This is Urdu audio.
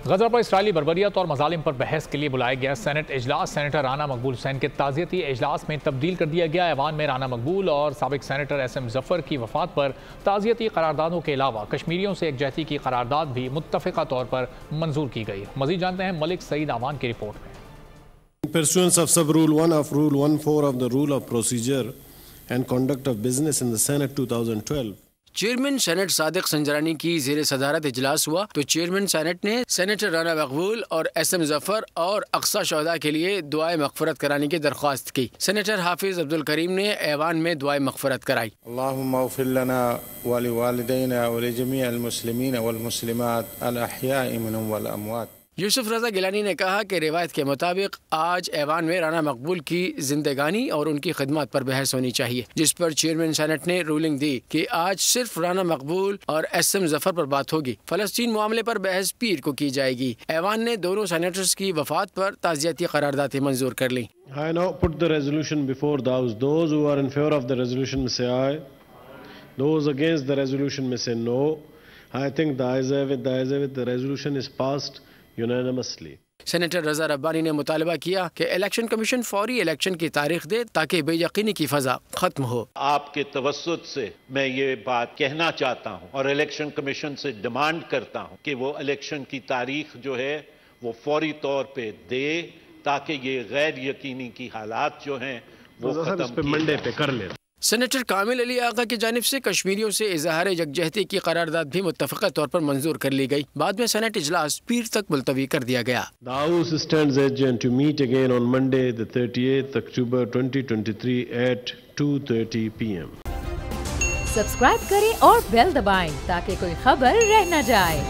غزہ پر اسرائیلی بربریت اور مظالم پر بحث کے لیے بلایا گیا سینٹ اجلاس سینیٹر رانا مقبول حسین کے تعزیتی اجلاس میں تبدیل کر دیا گیا۔ ایوان میں رانا مقبول اور سابق سینیٹر ایس ایم ظفر کی وفات پر تعزیتی قراردادوں کے علاوہ کشمیریوں سے یکجہتی کی قرارداد بھی متفقہ طور پر منظور کی گئی۔ مزید جانتے ہیں ملک سعید اعوان کی رپورٹ میں۔ In pursuance of Sub-Rule 1 of Rule 14 of the Rule of Procedure and Conduct of Business in the Senate 2012, chairman senate Sadiq Sanjrani کی زیر صدارت اجلاس ہوا تو چیئرمین سینٹ نے سینیٹر رانا مقبول اور ایس ایم ظفر اور اقصی شہداء کے لیے دعائے مغفرت کرانے کی درخواست کی۔ سینیٹر حافظ عبدالکریم نے ایوان میں دعائے مغفرت کرائی۔ اللهم اغفر لنا ولوالدينا ولجميع المسلمين والمسلمات الأحياء منهم والأموات۔ یوسف رضا گیلانی نے کہا کہ روایت کے مطابق آج ایوان میں رانا مقبول کی زندگانی اور ان کی خدمات پر بحث ہونی چاہیے، جس پر چیئرمین سینٹ نے رولنگ دی کہ آج صرف رانا مقبول اور ایس ایم ظفر پر بات ہوگی۔ فلسطین معاملے پر بحث پیر کو کی جائے گی۔ ایوان نے دونوں سینیٹرز کی وفات پر تعزیتی قراردادیں منظور کر لیں۔ I now put the resolution before those who are in favor of the resolution may say aye. Those against the resolution may say no. I think the ayes have it. The resolution is passed unanimously. Senator Raza Rabbani نے مطالبہ کیا کہ الیکشن کمیشن فوری الیکشن کی تاریخ دے تاکہ بے یقینی کی فضا ختم ہو۔ آپ کے توسط سے میں یہ بات کہنا چاہتا ہوں اور الیکشن کمیشن سے ڈیمانڈ کرتا ہوں کہ وہ الیکشن کی تاریخ جو ہے وہ فوری طور پہ دے تاکہ یہ غیر یقینی کی حالات جو ہیں وہ ختم منڈے پہ کر لیں۔ سینیٹر کامل علی آغا کی جانب سے کشمیریوں سے اظہار یکجہتی کی قرارداد بھی متفقہ طور پر منظور کر لی گئی۔ بعد میں سینٹ اجلاس پیر تک ملتوی کر دیا گیا۔ The House stands adjourned to meet again on Monday, the 38th October 2023 at 2:30 p.m. Subscribe کریں اور بیل دبائیں تاکہ کوئی خبر رہ نہ جائے۔